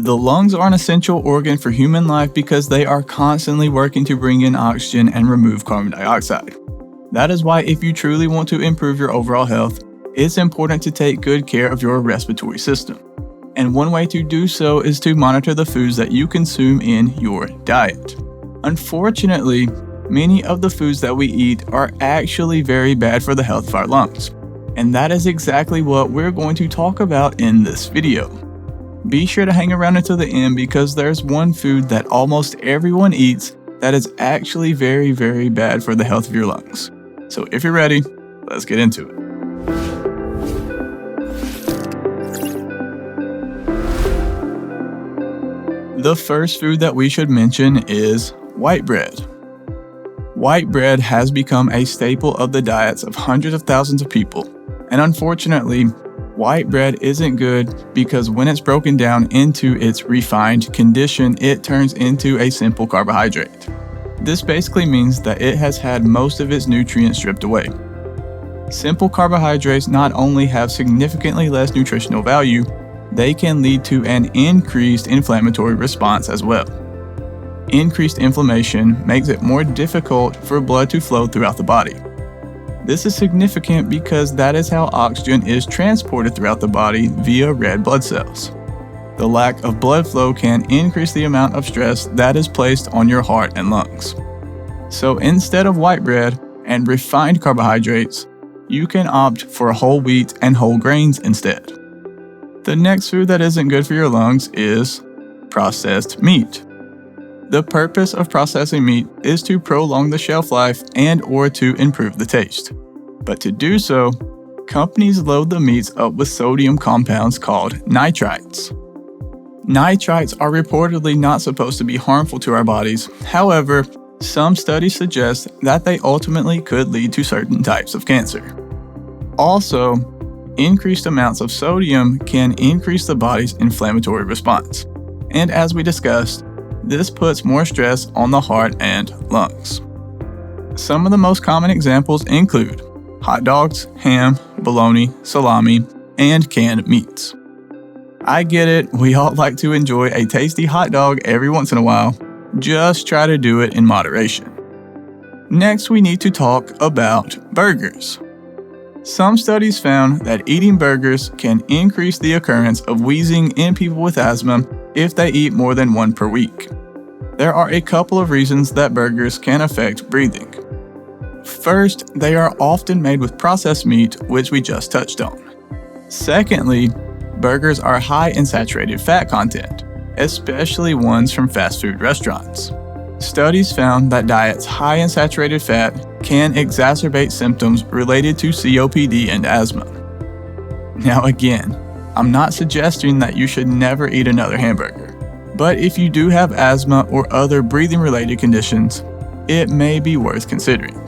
The lungs are an essential organ for human life because they are constantly working to bring in oxygen and remove carbon dioxide. That is why if you truly want to improve your overall health, it's important to take good care of your respiratory system. And one way to do so is to monitor the foods that you consume in your diet. Unfortunately, many of the foods that we eat are actually very bad for the health of our lungs. And that is exactly what we're going to talk about in this video. Be sure to hang around until the end because there's one food that almost everyone eats that is actually very, very bad for the health of your lungs. So if you're ready, let's get into it. The first food that we should mention is white bread. White bread has become a staple of the diets of hundreds of thousands of people, and unfortunately, white bread isn't good because when it's broken down into its refined condition, it turns into a simple carbohydrate. This basically means that it has had most of its nutrients stripped away. Simple carbohydrates not only have significantly less nutritional value, they can lead to an increased inflammatory response as well. Increased inflammation makes it more difficult for blood to flow throughout the body. This is significant because that is how oxygen is transported throughout the body via red blood cells. The lack of blood flow can increase the amount of stress that is placed on your heart and lungs. So instead of white bread and refined carbohydrates, you can opt for whole wheat and whole grains instead. The next food that isn't good for your lungs is processed meat. The purpose of processing meat is to prolong the shelf life and/or to improve the taste. But to do so, companies load the meats up with sodium compounds called nitrites. Nitrites are reportedly not supposed to be harmful to our bodies. However, some studies suggest that they ultimately could lead to certain types of cancer. Also, increased amounts of sodium can increase the body's inflammatory response. And as we discussed, this puts more stress on the heart and lungs. Some of the most common examples include hot dogs, ham, bologna, salami, and canned meats. I get it, we all like to enjoy a tasty hot dog every once in a while. Just try to do it in moderation. Next, we need to talk about burgers. Some studies found that eating burgers can increase the occurrence of wheezing in people with asthma if they eat more than one per week. There are a couple of reasons that burgers can affect breathing. First, they are often made with processed meat, which we just touched on. Secondly, burgers are high in saturated fat content, especially ones from fast food restaurants. Studies found that diets high in saturated fat can exacerbate symptoms related to COPD and asthma. Now again, I'm not suggesting that you should never eat another hamburger, but if you do have asthma or other breathing-related conditions, it may be worth considering.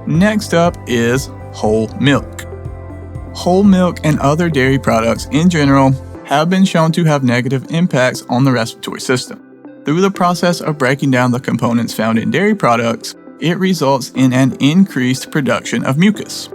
Next up is whole milk. Whole milk and other dairy products in general have been shown to have negative impacts on the respiratory system. Through the process of breaking down the components found in dairy products, it results in an increased production of mucus.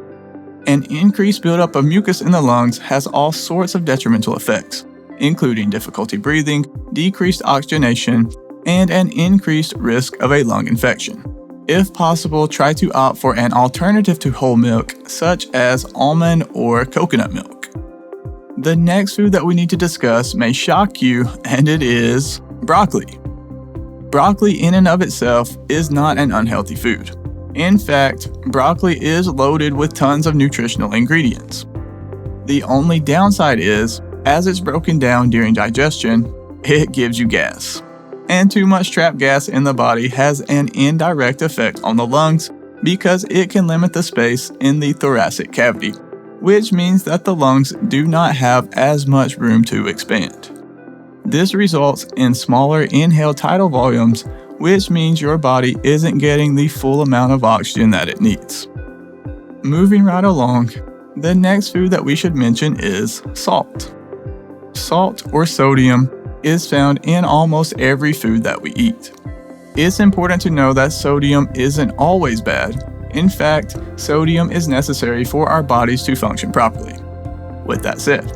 An increased buildup of mucus in the lungs has all sorts of detrimental effects, including difficulty breathing, decreased oxygenation, and an increased risk of a lung infection. If possible, try to opt for an alternative to whole milk, such as almond or coconut milk. The next food that we need to discuss may shock you, and it is broccoli. Broccoli in and of itself is not an unhealthy food. In fact, broccoli is loaded with tons of nutritional ingredients. The only downside is, as it's broken down during digestion, it gives you gas. And too much trapped gas in the body has an indirect effect on the lungs because it can limit the space in the thoracic cavity, which means that the lungs do not have as much room to expand. This results in smaller inhaled tidal volumes, which means your body isn't getting the full amount of oxygen that it needs. Moving right along, the next food that we should mention is salt. Salt or sodium is found in almost every food that we eat. It's important to know that sodium isn't always bad. In fact, sodium is necessary for our bodies to function properly. With that said,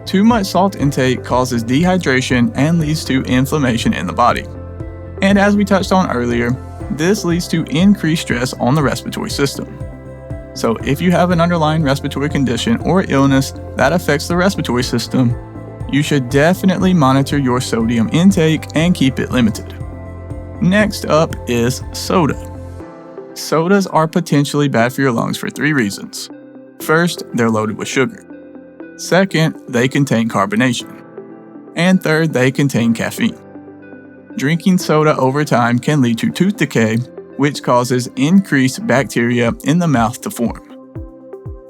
Too much salt intake causes dehydration and leads to inflammation in the body. And as we touched on earlier, this leads to increased stress on the respiratory system. So if you have an underlying respiratory condition or illness that affects the respiratory system, you should definitely monitor your sodium intake and keep it limited. Next up is soda. Sodas are potentially bad for your lungs for 3 reasons. First, they're loaded with sugar. Second, they contain carbonation. And third, they contain caffeine. Drinking soda over time can lead to tooth decay, which causes increased bacteria in the mouth to form.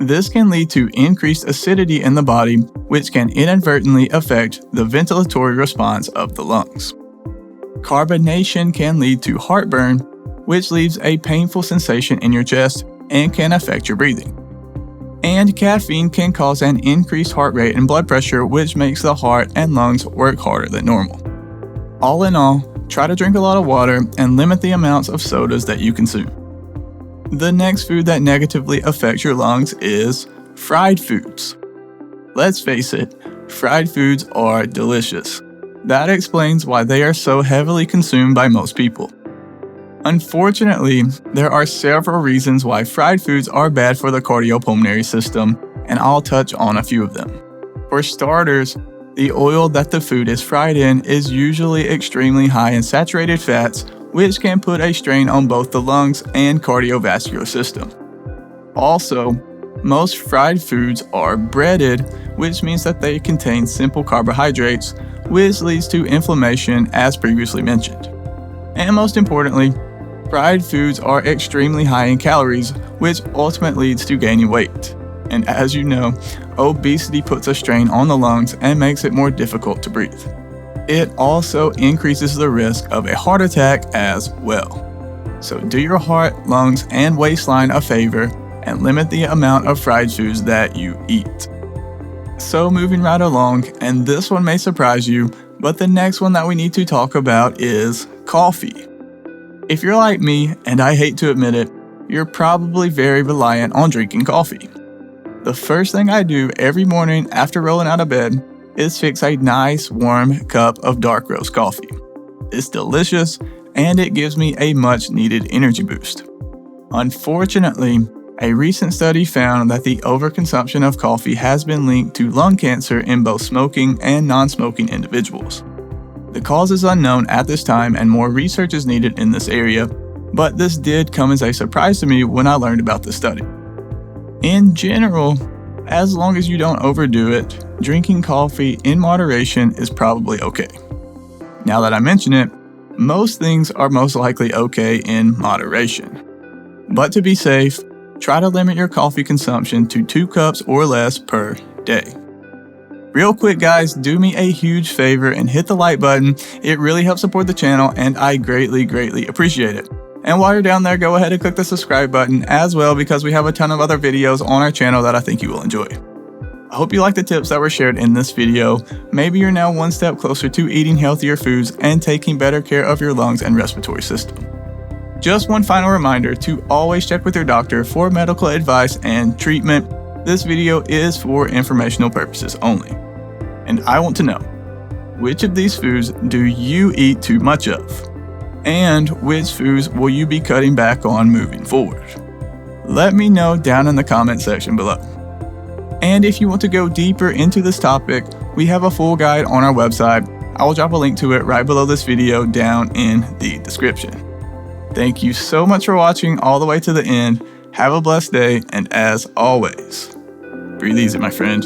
This can lead to increased acidity in the body, which can inadvertently affect the ventilatory response of the lungs. Carbonation can lead to heartburn, which leaves a painful sensation in your chest and can affect your breathing. And caffeine can cause an increased heart rate and blood pressure, which makes the heart and lungs work harder than normal. All in all, try to drink a lot of water and limit the amounts of sodas that you consume. The next food that negatively affects your lungs is fried foods. Let's face it, fried foods are delicious. That explains why they are so heavily consumed by most people. Unfortunately, there are several reasons why fried foods are bad for the cardiopulmonary system, and I'll touch on a few of them. For starters, the oil that the food is fried in is usually extremely high in saturated fats, which can put a strain on both the lungs and cardiovascular system. Also, most fried foods are breaded, which means that they contain simple carbohydrates, which leads to inflammation as previously mentioned. And most importantly, fried foods are extremely high in calories, which ultimately leads to gaining weight. And as you know, obesity puts a strain on the lungs and makes it more difficult to breathe. It also increases the risk of a heart attack as well. So do your heart, lungs, and waistline a favor and limit the amount of fried foods that you eat. So moving right along, and this one may surprise you, but the next one that we need to talk about is coffee. If you're like me, and I hate to admit it, you're probably very reliant on drinking coffee. The first thing I do every morning after rolling out of bed is fix a nice warm cup of dark roast coffee. It's delicious and it gives me a much needed energy boost. Unfortunately, a recent study found that the overconsumption of coffee has been linked to lung cancer in both smoking and non-smoking individuals. The cause is unknown at this time and more research is needed in this area, but this did come as a surprise to me when I learned about the study. In general, as long as you don't overdo it, drinking coffee in moderation is probably okay. Now that I mention it, most things are most likely okay in moderation. But to be safe, try to limit your coffee consumption to 2 cups or less per day. Real quick guys, do me a huge favor and hit the like button. It really helps support the channel and I greatly appreciate it. And while you're down there, go ahead and click the subscribe button as well because we have a ton of other videos on our channel that I think you will enjoy. I hope you like the tips that were shared in this video. Maybe you're now one step closer to eating healthier foods and taking better care of your lungs and respiratory system. Just one final reminder to always check with your doctor for medical advice and treatment. This video is for informational purposes only. And I want to know, which of these foods do you eat too much of? And which foods will you be cutting back on moving forward? Let me know down in the comment section below. And if you want to go deeper into this topic, we have a full guide on our website. I will drop a link to it right below this video down in the description. Thank you so much for watching all the way to the end. Have a blessed day, and as always, breathe easy, my friend.